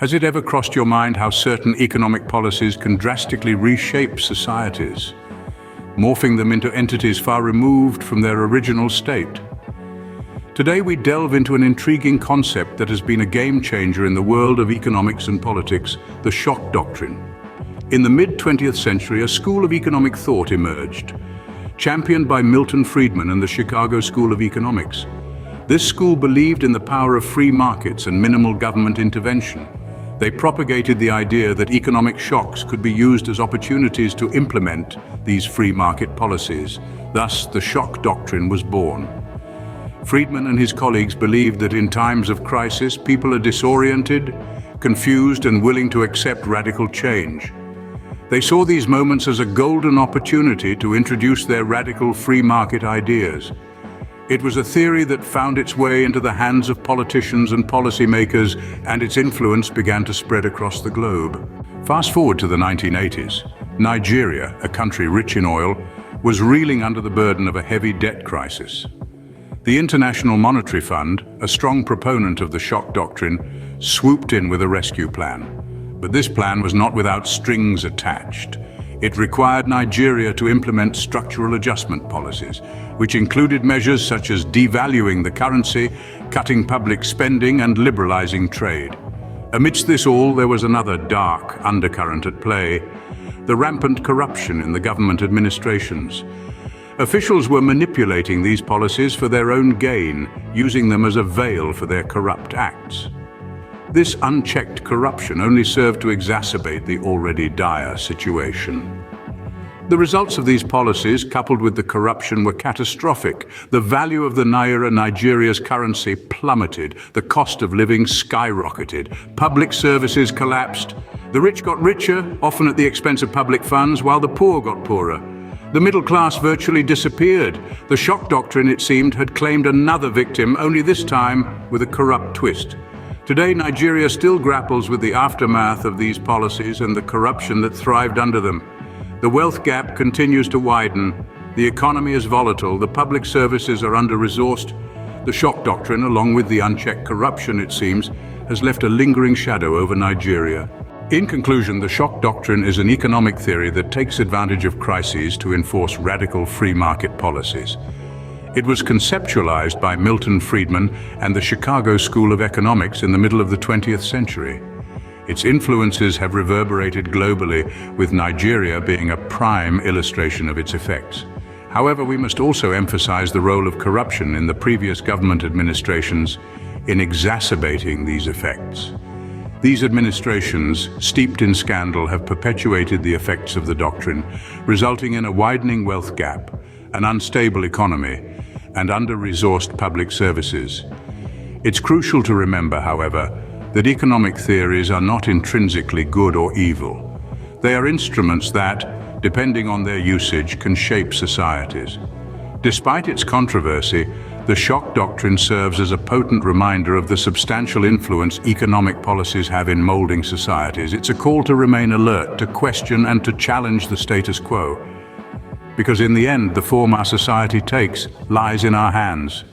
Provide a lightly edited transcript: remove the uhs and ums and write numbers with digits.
Has it ever crossed your mind how certain economic policies can drastically reshape societies, morphing them into entities far removed from their original state? Today we delve into an intriguing concept that has been a game-changer in the world of economics and politics, the shock doctrine. In the mid-20th century, a school of economic thought emerged, championed by Milton Friedman and the Chicago School of Economics. This school believed in the power of free markets and minimal government intervention. They propagated the idea that economic shocks could be used as opportunities to implement these free market policies. Thus, the shock doctrine was born. Friedman and his colleagues believed that in times of crisis, people are disoriented, confused, and willing to accept radical change. They saw these moments as a golden opportunity to introduce their radical free market ideas. It was a theory that found its way into the hands of politicians and policymakers, and its influence began to spread across the globe. Fast forward to the 1980s. Nigeria, a country rich in oil, was reeling under the burden of a heavy debt crisis. The International Monetary Fund, a strong proponent of the shock doctrine, swooped in with a rescue plan. But this plan was not without strings attached. It required Nigeria to implement structural adjustment policies, which included measures such as devaluing the currency, cutting public spending, and liberalizing trade. Amidst this all, there was another dark undercurrent at play: the rampant corruption in the government administrations. Officials were manipulating these policies for their own gain, using them as a veil for their corrupt acts. This unchecked corruption only served to exacerbate the already dire situation. The results of these policies, coupled with the corruption, were catastrophic. The value of the naira, Nigeria's currency, plummeted. The cost of living skyrocketed. Public services collapsed. The rich got richer, often at the expense of public funds, while the poor got poorer. The middle class virtually disappeared. The shock doctrine, it seemed, had claimed another victim, only this time with a corrupt twist. Today, Nigeria still grapples with the aftermath of these policies and the corruption that thrived under them. The wealth gap continues to widen, the economy is volatile, the public services are under-resourced. The shock doctrine, along with the unchecked corruption, it seems, has left a lingering shadow over Nigeria. In conclusion, the shock doctrine is an economic theory that takes advantage of crises to enforce radical free market policies. It was conceptualized by Milton Friedman and the Chicago School of Economics in the middle of the 20th century. Its influences have reverberated globally, with Nigeria being a prime illustration of its effects. However, we must also emphasize the role of corruption in the previous government administrations in exacerbating these effects. These administrations, steeped in scandal, have perpetuated the effects of the doctrine, resulting in a widening wealth gap, an unstable economy, and under-resourced public services. It's crucial to remember, however, that economic theories are not intrinsically good or evil. They are instruments that, depending on their usage, can shape societies. Despite its controversy, the shock doctrine serves as a potent reminder of the substantial influence economic policies have in molding societies. It's a call to remain alert, to question and to challenge the status quo. Because in the end, the form our society takes lies in our hands.